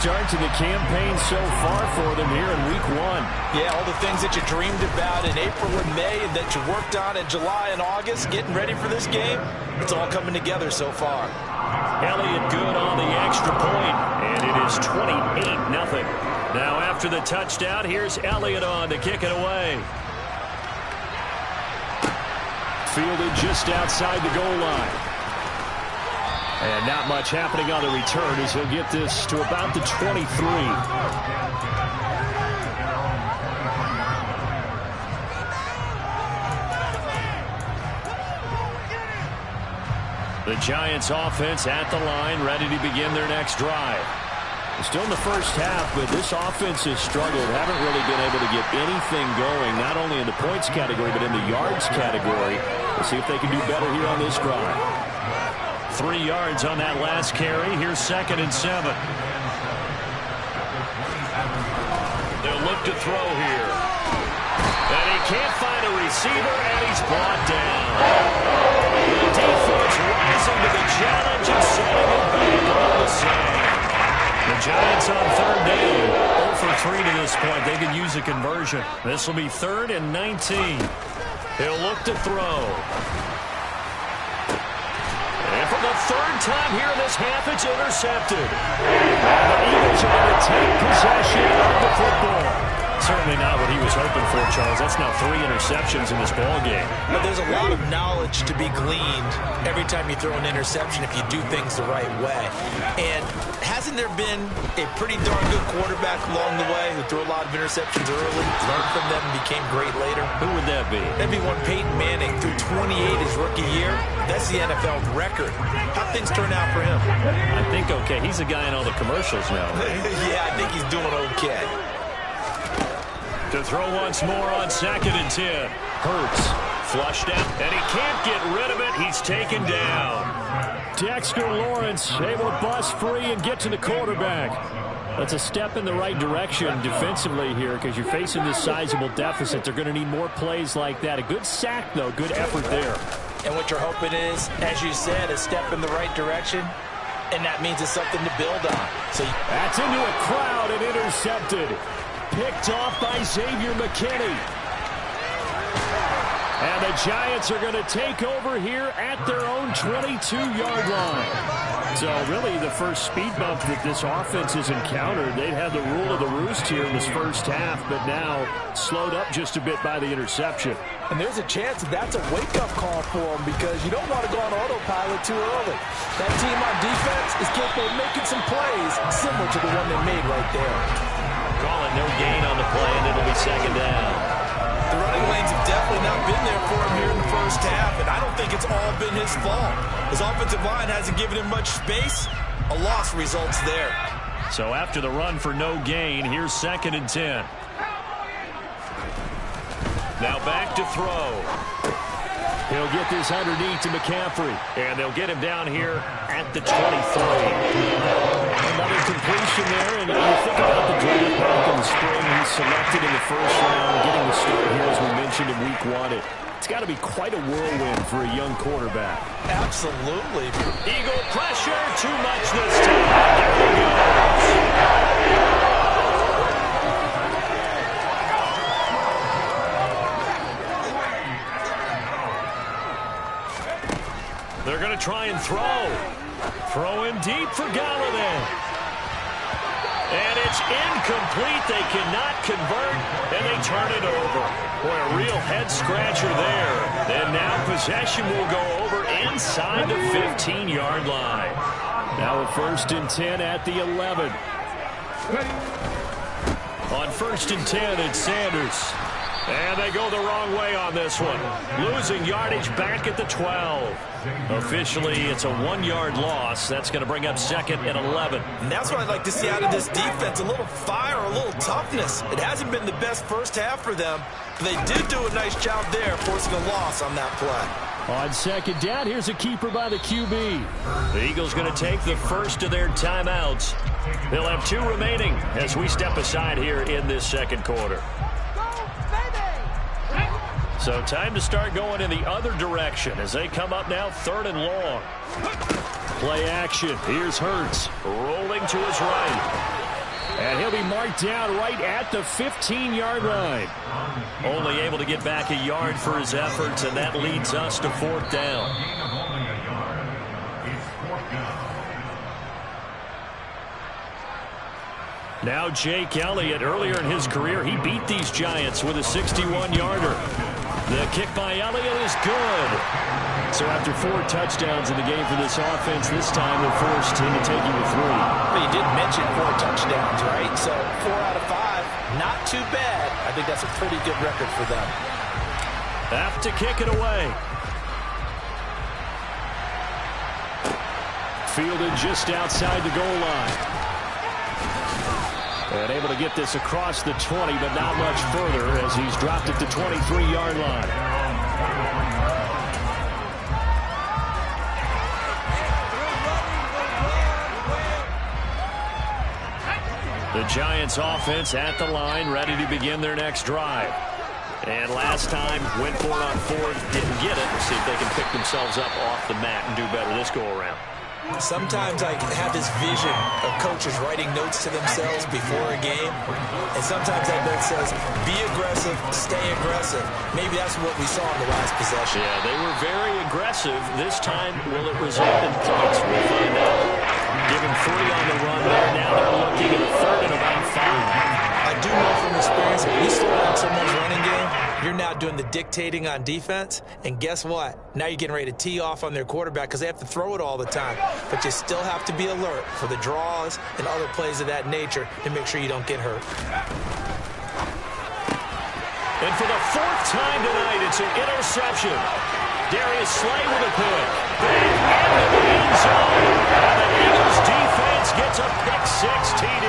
Start to the campaign so far for them here in week 1. Yeah, all the things that you dreamed about in April and May and that you worked on in July and August, getting ready for this game, it's all coming together so far. Elliott good on the extra point, and it is 28-0. Now after the touchdown, here's Elliott on to kick it away. Fielded just outside the goal line. And not much happening on the return as he'll get this to about the 23. The Giants offense at the line, ready to begin their next drive. Still in the first half, but this offense has struggled. Haven't really been able to get anything going, not only in the points category, but in the yards category. We'll see if they can do better here on this drive. 3 yards on that last carry. Here's 2nd and 7. They'll look to throw here. And he can't find a receiver, and he's brought down. The defense rising to the challenge and setting it back on the same. The Giants on 3rd down. 0 for 3 to this point. They could use a conversion. This will be 3rd and 19. He'll look to throw. And for the 3rd time here in this half, it's intercepted. The Eagles are going to take possession of the football. Certainly not what he was hoping for, Charles. That's now 3 interceptions in this ball game. But there's a lot of knowledge to be gleaned every time you throw an interception if you do things the right way. And hasn't there been a pretty darn good quarterback along the way who threw a lot of interceptions early, learned from them, and became great later? Who would that be? That'd be one Peyton Manning, threw 28 his rookie year. That's the NFL record. How'd things turn out for him? I think okay. He's a guy in all the commercials now. Yeah, I think he's doing okay. To throw once more on 2nd and 10. Hurts. Flushed out, and he can't get rid of it. He's taken down. Dexter Lawrence able to bust free and get to the quarterback. That's a step in the right direction defensively here because you're facing this sizable deficit. They're going to need more plays like that. A good sack, though. Good effort there. And what you're hoping is, as you said, a step in the right direction, and that means it's something to build on. So that's into a crowd and intercepted. Picked off by Xavier McKinney. And the Giants are going to take over here at their own 22-yard line. So really the first speed bump that this offense has encountered. They'd had the rule of the roost here in this first half, but now slowed up just a bit by the interception. And there's a chance that's a wake-up call for them because you don't want to go on autopilot too early. That team on defense is capable of making some plays similar to the one they made right there. Calling no gain on the play, and it'll be 2nd down. The running lanes have definitely not been there for him here in the first half, and I don't think it's all been his fault. His offensive line hasn't given him much space. A loss results there. So after the run for no gain, here's 2nd and 10. Now back to throw. He'll get this underneath to McCaffrey, and they'll get him down here at the 23. Another completion there, and you think about the draft back in the spring. He's selected in the first round, getting the start here, as we mentioned, in week 1. It's got to be quite a whirlwind for a young quarterback. Absolutely. Eagle pressure, too much this time. There he goes. They're going to try and throw. Throw him deep for Galladay. And it's incomplete. They cannot convert, and they turn it over. Boy, a real head-scratcher there. And now possession will go over inside the 15-yard line. Now a 1st and 10 at the 11. On 1st and 10, it's Sanders. And they go the wrong way on this one. Losing yardage back at the 12. Officially, it's a 1-yard loss. That's going to bring up 2nd and 11. And that's what I'd like to see out of this defense. A little fire, a little toughness. It hasn't been the best first half for them. But they did do a nice job there, forcing a loss on that play. On 2nd down, here's a keeper by the QB. The Eagles going to take the first of their timeouts. They'll have 2 remaining as we step aside here in this 2nd quarter. So time to start going in the other direction as they come up now 3rd and long. Play action. Here's Hurts rolling to his right. be marked down right at the 15-yard line. Only able to get back a yard for his efforts, and that leads us to 4th down. Now Jake Elliott, earlier in his career, he beat these Giants with a 61-yarder. The kick by Elliott is good. So after 4 touchdowns in the game for this offense, this time they're forced into taking a 3. Well, you did mention 4 touchdowns, right? So 4 out of 5, not too bad. I think that's a pretty good record for them. Have to kick it away. Fielded just outside the goal line. And able to get this across the 20, but not much further as he's dropped it to 23-yard line. The Giants offense at the line, ready to begin their next drive. And last time, went for it on 4th, didn't get it. See if they can pick themselves up off the mat and do better this go-around. Sometimes I have this vision of coaches writing notes to themselves before a game, and sometimes that note says, be aggressive, stay aggressive. Maybe that's what we saw in the last possession. Yeah, they were very aggressive. This time, will it result in points? We'll find out. Give him 3 on the run there. Now they're looking at a 3rd and about 5. I do know from experience, when you slow down someone's running game, you're now doing the dictating on defense, and guess what? Now you're getting ready to tee off on their quarterback because they have to throw it all the time. But you still have to be alert for the draws and other plays of that nature to make sure you don't get hurt. And for the 4th time tonight, it's an interception. Darius Slay with a pick. Back into the end zone. And the Eagles defense gets a pick-6 TD.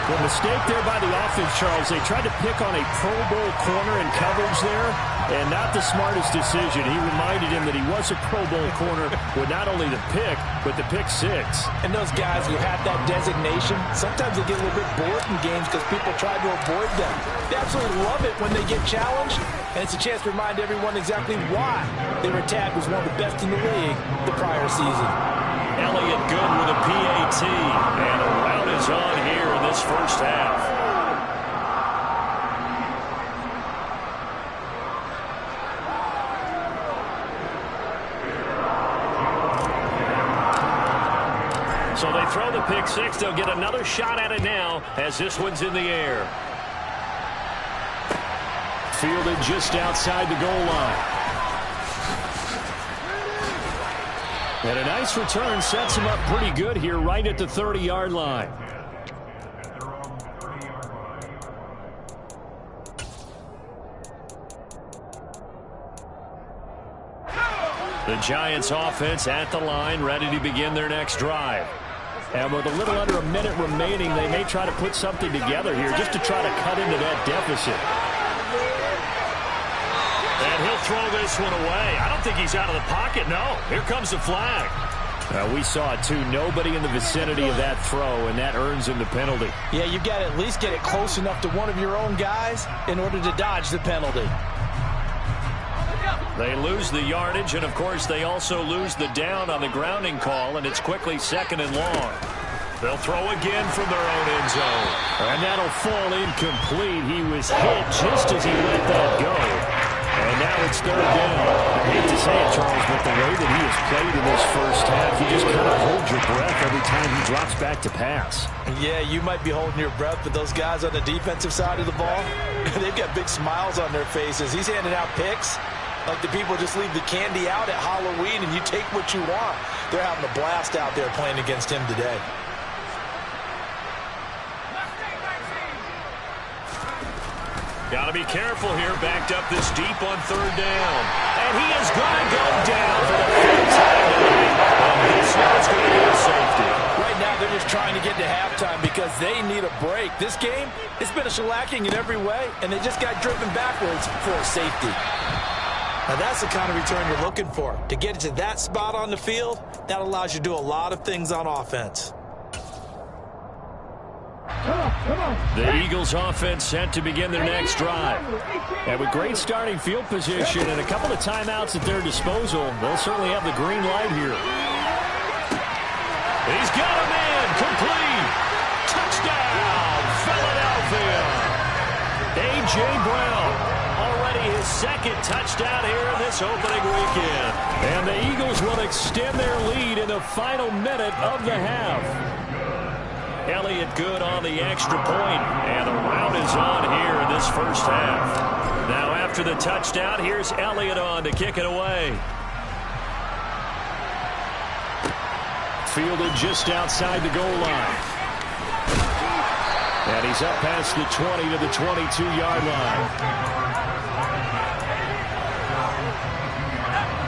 The mistake there by the offense, Charles. They tried to pick on a Pro Bowl corner in coverage there, and not the smartest decision. He reminded him that he was a Pro Bowl corner with not only the pick, but the pick-6. And those guys who have that designation, sometimes they get a little bit bored in games because people try to avoid them. They absolutely love it when they get challenged, and it's a chance to remind everyone exactly why they were tagged as one of the best in the league the prior season. Elliott good with a PAT, and a rout is on here in this first half. So they throw the pick-6. They'll get another shot at it now as this one's in the air. Fielded just outside the goal line. And a nice return sets him up pretty good here right at the 30-yard line. The Giants offense at the line, ready to begin their next drive. And with a little under a minute remaining, they may try to put something together here just to try to cut into that deficit. And he'll throw this one away. I don't think he's out of the pocket. No, here comes the flag. We saw it, too. Nobody in the vicinity of that throw, and that earns him the penalty. Yeah, you've got to at least get it close enough to one of your own guys in order to dodge the penalty. They lose the yardage, and, of course, they also lose the down on the grounding call, and it's quickly 2nd and long. They'll throw again from their own end zone. And that'll fall incomplete. He was hit just as he let that go. And now it's 3rd down. I hate to say it, Charles, but the way that he has played in this first half, you just kind of hold your breath every time he drops back to pass. Yeah, you might be holding your breath, but those guys on the defensive side of the ball, they've got big smiles on their faces. He's handing out picks like the people just leave the candy out at Halloween and you take what you want. They're having a blast out there playing against him today. Got to be careful here, backed up this deep on 3rd down. And he is going to go down for the 5th time tonight. And this one's going to be a safety. Right now, they're just trying to get to halftime because they need a break. This game, it's been a shellacking in every way, and they just got driven backwards for a safety. Now, that's the kind of return you're looking for. To get it to that spot on the field, that allows you to do a lot of things on offense. The Eagles offense set to begin their next drive. And with great starting field position and a couple of timeouts at their disposal, they'll certainly have the green light here. He's got a man, complete. Touchdown. A.J. Brown. Already his second touchdown here in this opening weekend. And the Eagles will extend their lead in the final minute of the half. Elliott good on the extra point, and the rout is on here in this first half. Now after the touchdown, here's Elliott on to kick it away. Fielded just outside the goal line. And he's up past the 20 to the 22-yard line.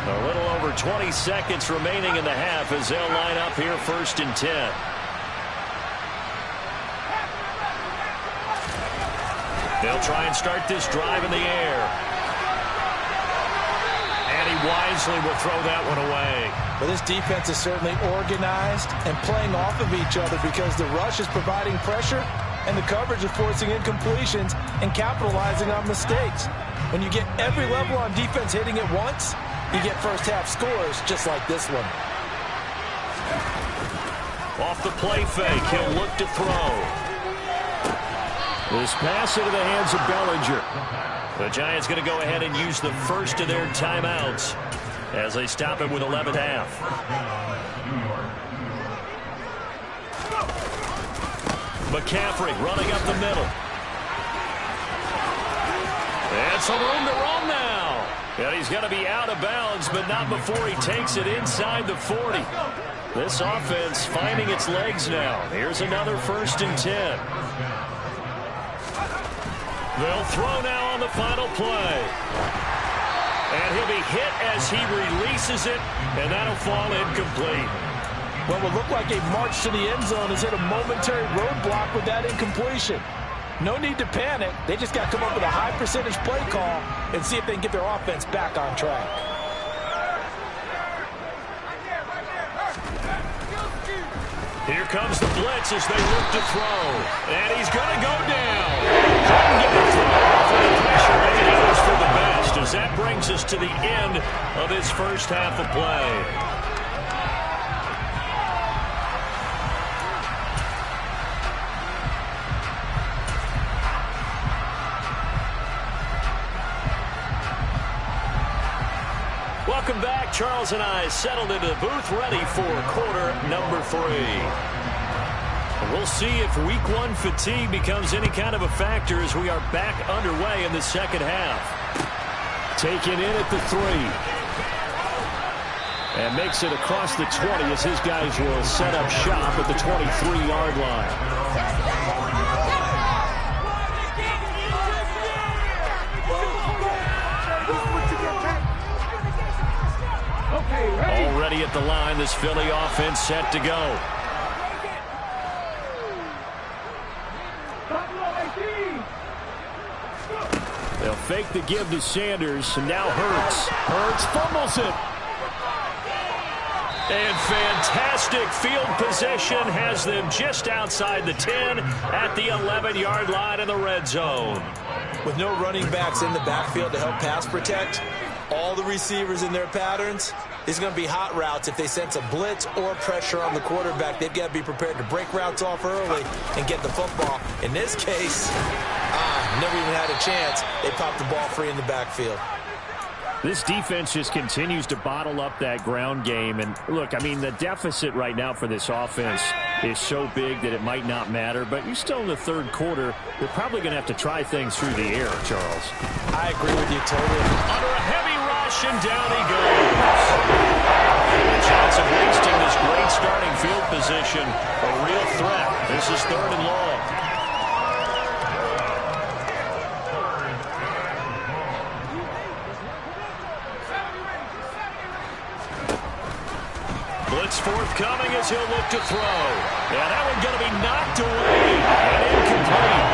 A little over 20 seconds remaining in the half as they'll line up here 1st and 10. They'll try and start this drive in the air. And he wisely will throw that one away. Well, this defense is certainly organized and playing off of each other because the rush is providing pressure and the coverage is forcing incompletions and capitalizing on mistakes. When you get every level on defense hitting it once, you get first half scores just like this one. Off the play fake, he'll look to throw. This pass into the hands of Bellinger. The Giants going to go ahead and use the first of their timeouts as they stop him with 11 half. McCaffrey running up the middle. And some room to roam now. And he's going to be out of bounds, but not before he takes it inside the 40. This offense finding its legs now. Here's another 1st and 10. They'll throw now on the final play. And he'll be hit as he releases it, and that'll fall incomplete. What will look like a march to the end zone has hit a momentary roadblock with that incompletion. No need to panic. They just got to come up with a high percentage play call and see if they can get their offense back on track. Here comes the blitz as they look to throw. And he's going to go down. Couldn't get the throw off of the pressure. Maybe that was for the best as that brings us to the end of his first half of play. Welcome back. Charles and I settled into the booth ready for quarter number 3. We'll see if week 1 fatigue becomes any kind of a factor as we are back underway in the second half. Taken in at the 3. And makes it across the 20 as his guys will set up shop at the 23-yard line. Already at the line, this Philly offense set to go. They'll fake the give to Sanders, and now Hurts. Hurts fumbles it. And fantastic field possession has them just outside the 10 at the 11-yard line in the red zone. With no running backs in the backfield to help pass protect, all the receivers in their patterns, it's going to be hot routes. If they sense a blitz or pressure on the quarterback, they've got to be prepared to break routes off early and get the football. In this case, never even had a chance. They popped the ball free in the backfield. This defense just continues to bottle up that ground game. And look, I mean, the deficit right now for this offense is so big that it might not matter. But you're still in the third quarter. They're probably going to have to try things through the air, Charles. I agree with you totally. Under a heavy rush, and down he goes. The chance of wasting this great starting field position, a real threat. This is 3rd and long. Blitz forthcoming as he'll look to throw. Yeah, that one going to be knocked away and incomplete.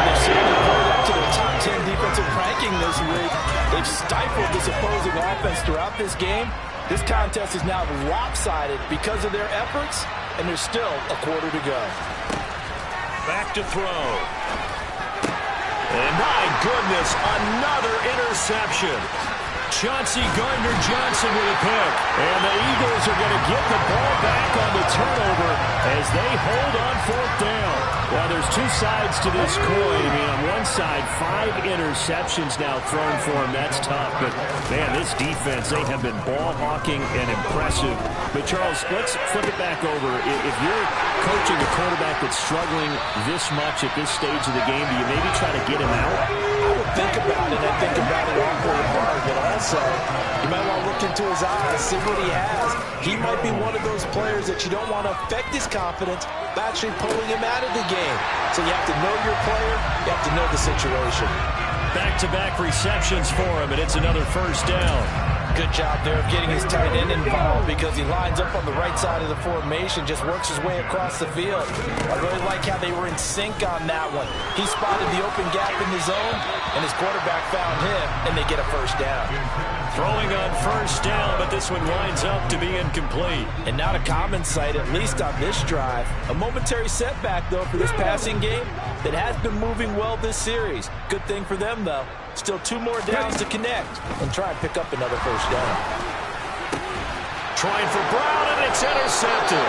They've certainly pulled up to the top 10 defensive ranking this week. They've stifled this opposing offense throughout this game. This contest is now lopsided because of their efforts, and there's still a quarter to go. Back to throw. And my goodness, another interception. Chauncey Gardner-Johnson with a pick. And the Eagles are going to get the ball back on the turnover as they hold on 4th down. Well, there's 2 sides to this coin. I mean, on one side, 5 interceptions now thrown for him. That's tough. But, man, this defense, they have been ball hawking and impressive. But, Charles, let's flip it back over. If you're coaching a quarterback that's struggling this much at this stage of the game, do you maybe try to get him out? I would think about it. I think about it awfully hard. But also, you might want to look into his eyes, see what he has. He might be one of those players that you don't want to affect his confidence by actually pulling him out of the game. So you have to know your player. You have to know the situation. Back-to-back receptions for him, and it's another first down. Good job there of getting his tight end involved because he lines up on the right side of the formation, just works his way across the field. I really like how they were in sync on that one. He spotted the open gap in the zone, and his quarterback found him, and they get a first down. Throwing on first down, but this one winds up to be incomplete. And not a common sight, at least on this drive. A momentary setback, though, for this passing game that has been moving well this series. Good thing for them, though. Still 2 more downs to connect and try and pick up another first down. Trying for Brown, and it's intercepted.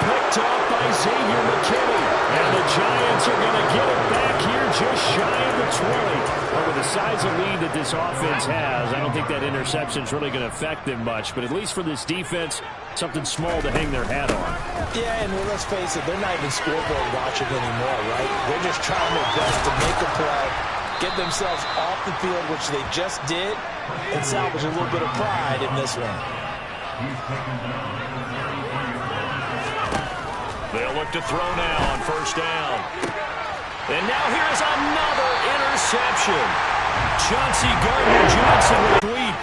Picked off by Xavier McKinney. And the Giants are going to get it back here just shy of the 20. But with the size of lead that this offense has, I don't think that interception is really going to affect them much. But at least for this defense, something small to hang their hat on. Yeah, and let's face it, they're not even scoreboard watching anymore, right? They're just trying their best to make a play, get themselves off the field, which they just did, and salvage a little bit of pride in this one. They'll look to throw now on first down. And now here's another interception. Chauncey Gardner-Johnson with the lead.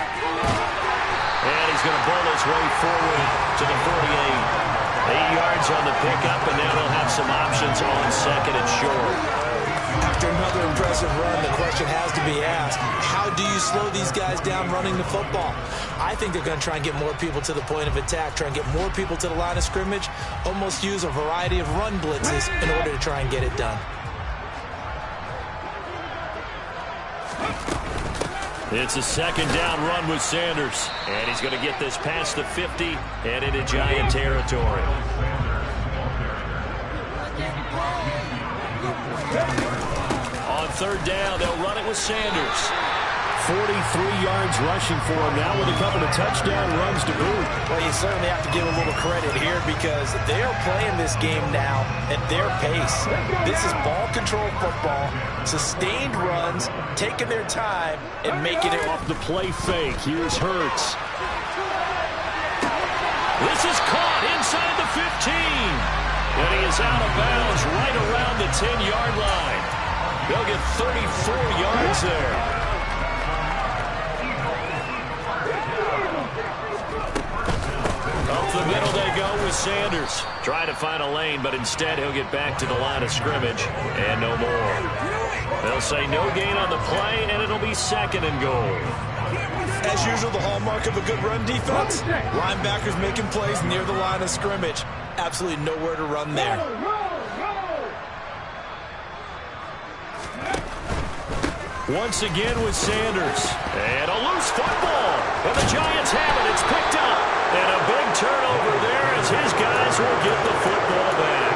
And he's going to bowl his way forward to the 48. 8 yards on the pickup, and now they'll have some options on second and short. After another impressive run, the question has to be asked, how do you slow these guys down running the football? I think they're going to try and get more people to the point of attack, try and get more people to the line of scrimmage, almost use a variety of run blitzes in order to try and get it done. It's a second down run with Sanders. And he's going to get this past the 50 and into Giant territory. On third down, they'll run it with Sanders. 43 yards rushing for him now with a couple of touchdown runs to boot. Well, you certainly have to give a little credit here because they're playing this game now at their pace. This is ball control football, sustained runs, taking their time and making it. Off the play fake, here's Hurts. This is caught inside the 15. And he is out of bounds right around the 10-yard line. They'll get 34 yards there. Up the middle they go with Sanders. Trying to find a lane, but instead he'll get back to the line of scrimmage. And no more. They'll say no gain on the play, and it'll be second and goal. As usual, the hallmark of a good run defense, linebackers making plays near the line of scrimmage. Absolutely nowhere to run there. Once again with Sanders. And a loose football. And the Giants have it. It's picked up. And a big turnover there as his guys will get the football back.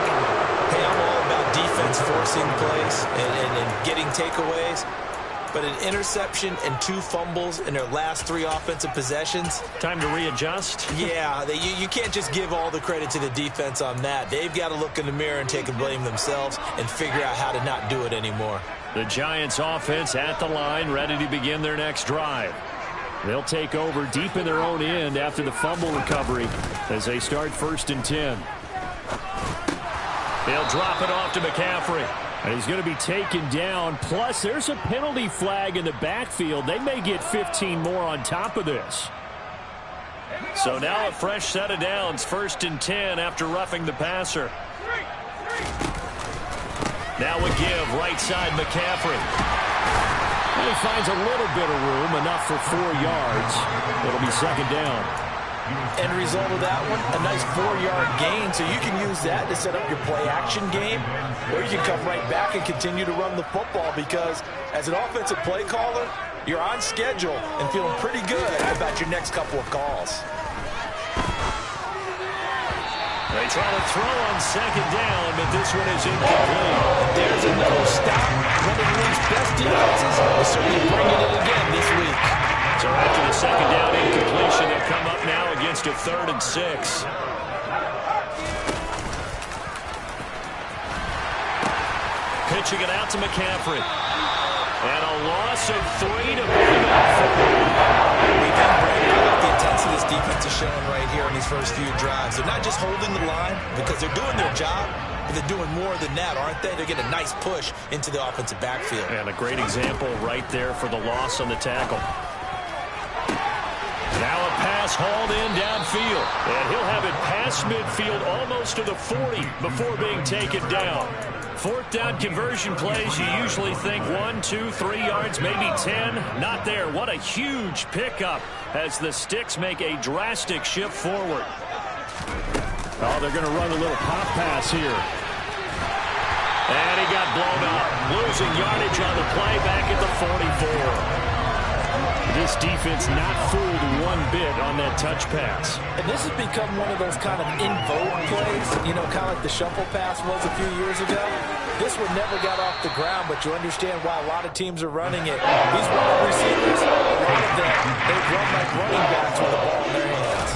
Hey, I'm all about defense forcing plays and getting takeaways. But an interception and 2 fumbles in their last 3 offensive possessions. Time to readjust? Yeah, you can't just give all the credit to the defense on that. They've got to look in the mirror and take the blame themselves and figure out how to not do it anymore. The Giants offense at the line, ready to begin their next drive. They'll take over deep in their own end after the fumble recovery as they start 1st and 10. They'll drop it off to McCaffrey. And he's going to be taken down. Plus, there's a penalty flag in the backfield. They may get 15 more on top of this. So now a fresh set of downs. 1st and 10 after roughing the passer. Now a give, right side McCaffrey. And he finds a little bit of room, enough for 4 yards. It'll be second down. End result of that one, a nice 4-yard gain, so you can use that to set up your play-action game, or you can come right back and continue to run the football because as an offensive play caller, you're on schedule and feeling pretty good about your next couple of calls. They try to throw on second down, but this one is incomplete. There's best defenses is certainly bringing it again this week. So after the second down incompletion, they'll come up now against a 3rd and 6. Pitching it out to McCaffrey. And a loss of 3 to bring up 4. I like the intensity this defense is showing right here in these first few drives. They're not just holding the line because they're doing their job, but they're doing more than that, aren't they? They're getting a nice push into the offensive backfield. And a great example right there for the loss on the tackle. Now a pass hauled in downfield. And he'll have it past midfield almost to the 40 before being taken down. 4th down conversion plays, you usually think 1, 2, 3 yards, maybe 10. Not there. What a huge pickup as the Sticks make a drastic shift forward. Oh, they're going to run a little pop pass here. And he got blown up. Losing yardage on the play back at the 44. This defense not fooled one bit on that touch pass. And this has become one of those kind of in vogue plays, you know, kind of like the shuffle pass was a few years ago. This one never got off the ground, but you understand why a lot of teams are running it. These wide receivers, a lot of them, they run like running backs with the ball in their hands.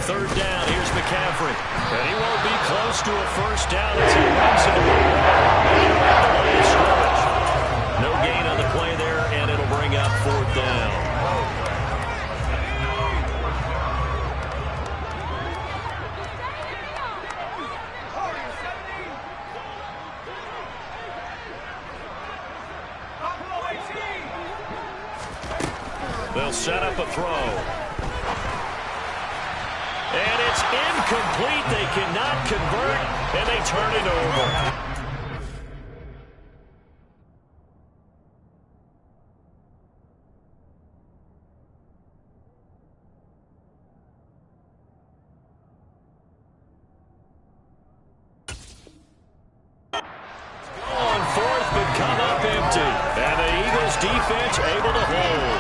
3rd down, here's McCaffrey. And he won't be close to a 1st down as he runs into the line of scrimmage. No gain on the play there, and it'll bring up 4th down. They'll set up a throw. And it's incomplete. They cannot convert, and they turn it over. On 4th, but come up empty. And the Eagles defense able to hold.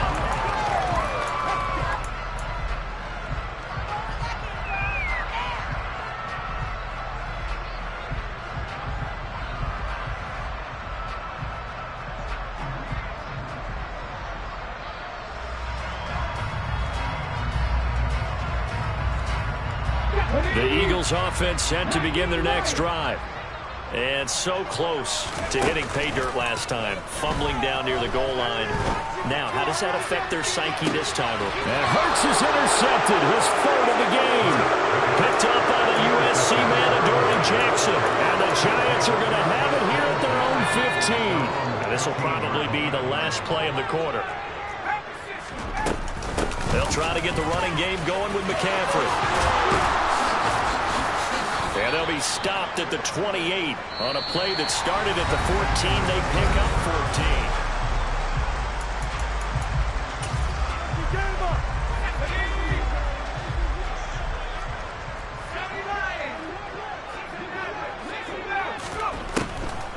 The Eagles offense set to begin their next drive. And so close to hitting pay dirt last time. Fumbling down near the goal line. Now, how does that affect their psyche this time? And Hurts is intercepted. His 3rd of the game. Picked up by the USC man, Adoree Jackson. And the Giants are going to have it here at their own 15. And this will probably be the last play of the quarter. They'll try to get the running game going with McCaffrey. And they'll be stopped at the 28 on a play that started at the 14. They pick up 14.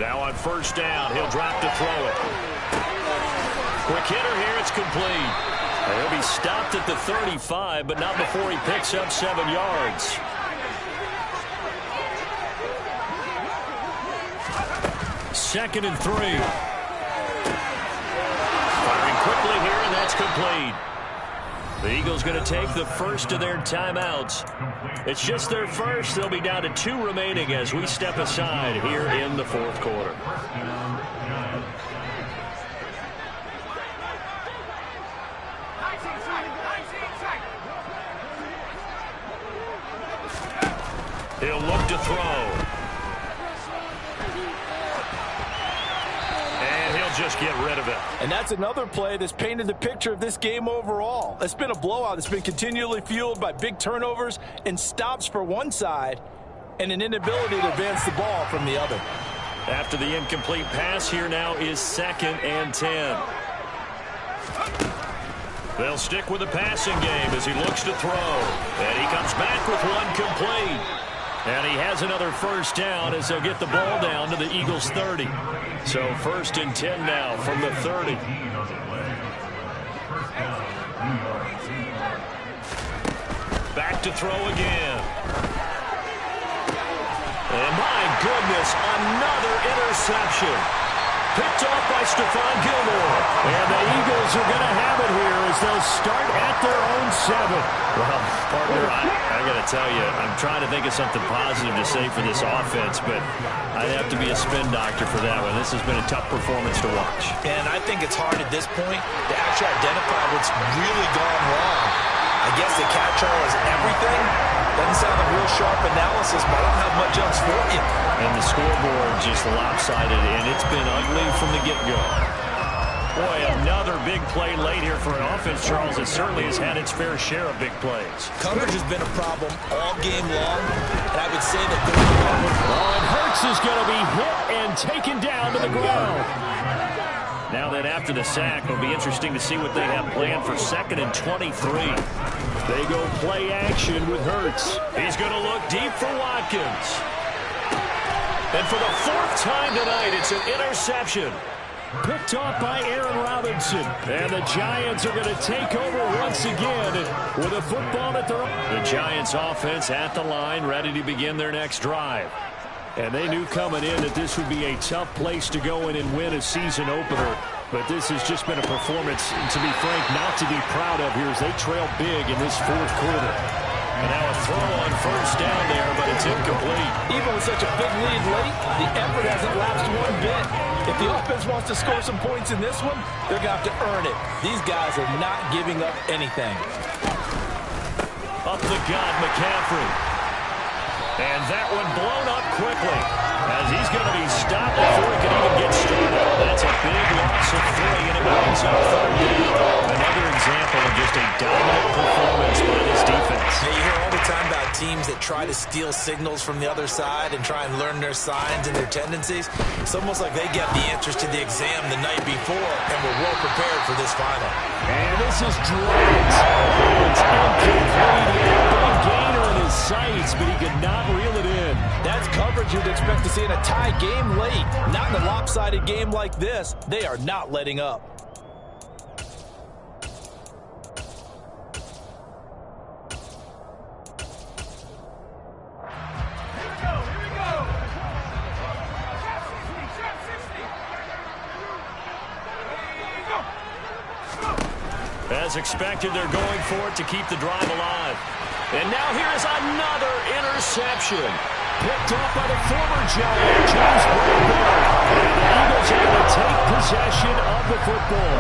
Now on 1st down, he'll drop to throw it. Quick hitter here, it's complete. And he'll be stopped at the 35, but not before he picks up 7 yards. 2nd and 3. Firing quickly here, and that's complete. The Eagles going to take the first of their timeouts. It's just their first. They'll be down to 2 remaining as we step aside here in the 4th quarter. He'll look to throw. Just get rid of it. And that's another play that's painted the picture of this game overall. It's been a blowout. It's been continually fueled by big turnovers and stops for one side and an inability to advance the ball from the other. After the incomplete pass, here now is 2nd and 10. They'll stick with the passing game as he looks to throw. And he comes back with one complete. And he has another 1st down as they'll get the ball down to the Eagles' 30. So 1st and 10 now from the 30. Back to throw again. And my goodness, another interception. picked off by Stephon Gilmore. And the Eagles are going to have it here as they'll start at their own 7. Well, partner, I got to tell you, I'm trying to think of something positive to say for this offense, but I'd have to be a spin doctor for that one. This has been a tough performance to watch. And I think it's hard at this point to actually identify what's really gone wrong. I guess the catch-all is everything. Doesn't sound like real sharp analysis, but I don't have much else for you. And the scoreboard just lopsided, and it's been ugly from the get-go. Boy, another big play late here for an offense, Charles, that certainly has had its fair share of big plays. Coverage has been a problem all game long, and I would say that going forward. Oh, and Hurts is going to be hit and taken down to the ground. Now that after the sack, it'll be interesting to see what they have planned for 2nd and 23. They go play action with Hurts. He's going to look deep for Watkins. And for the 4th time tonight, it's an interception. Picked off by Aaron Robinson. And the Giants are going to take over once again with a football at their own. The Giants offense at the line, ready to begin their next drive. And they knew coming in that this would be a tough place to go in and win a season opener. But this has just been a performance, to be frank, not to be proud of here as they trail big in this 4th quarter. And now a throw on 1st down there, but it's incomplete. Even with such a big lead late, the effort hasn't lapsed one bit. If the offense wants to score some points in this one, they're going to have to earn it. These guys are not giving up anything. Up the gut, McCaffrey. And that one blown up quickly as he's going to be stopped before he can even get started. That's a big loss of 3, and it brings up 3rd down. Another example of just a dominant performance by this defense. Now, you hear all the time about teams that try to steal signals from the other side and try and learn their signs and their tendencies. It's almost like they get the answers to the exam the night before and were well prepared for this final. And this is dropped. It's incomplete. Big gainer in his sights, but he could not reel it in. That's coverage you'd expect to see in a tie game late. Not in a lopsided game like this. They are not letting up. As expected, they're going for it to keep the drive alive. And now here is another interception. Picked off by the former Giant, James Bradbury. And the Eagles are going to take possession of the football.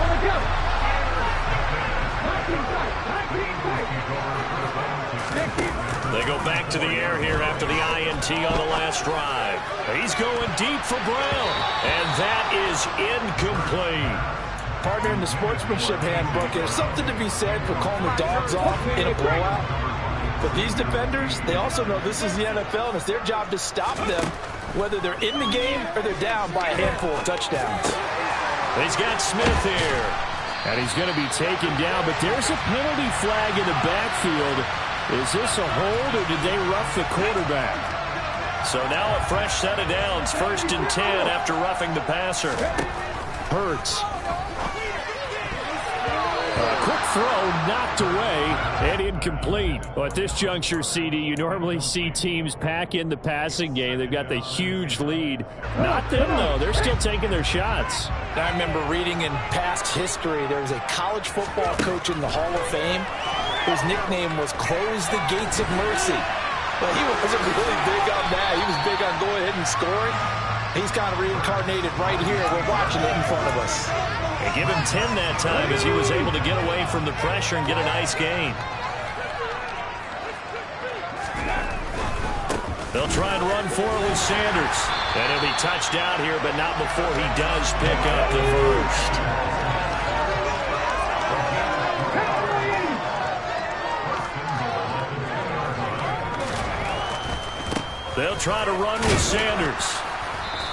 They go back to the air here after the INT on the last drive. He's going deep for Brown. And that is incomplete. Partner, in the sportsmanship handbook, there's something to be said for calling the dogs off in a blowout. But these defenders, they also know this is the NFL, and it's their job to stop them, whether they're in the game or they're down by a handful of touchdowns. He's got Smith here. And he's going to be taken down, but there's a penalty flag in the backfield. Is this a hold, or did they rough the quarterback? So now a fresh set of downs, 1st and 10 after roughing the passer. Hurts. Quick throw, knocked away, and incomplete. Well, at this juncture, CD, you normally see teams pack in the passing game. They've got the huge lead. Not them, though. They're still taking their shots. I remember reading in past history, there was a college football coach in the Hall of Fame whose nickname was Close the Gates of Mercy. But he wasn't really big on that. He was big on going ahead and scoring. He's kind of reincarnated right here. We're watching it in front of us. And give him 10 that time as he was able to get away from the pressure and get a nice gain. They'll try and run for it with Sanders. And he'll be touched out here, but not before he does pick up the first. They'll try to run with Sanders.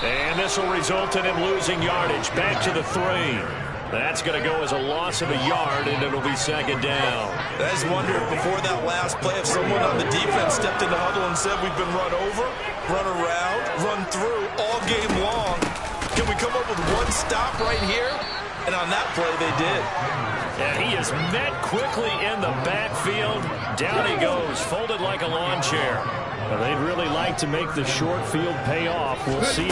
And this will result in him losing yardage. Back to the 3. That's going to go as a loss of a yard, and it'll be 2nd down. I just wonder if before that last play, if someone on the defense stepped in the huddle and said, we've been run over, run around, run through all game long. Can we come up with one stop right here? And on that play, they did. And he is met quickly in the backfield. Down he goes, folded like a lawn chair. Well, they'd really like to make the short field pay off. We'll see if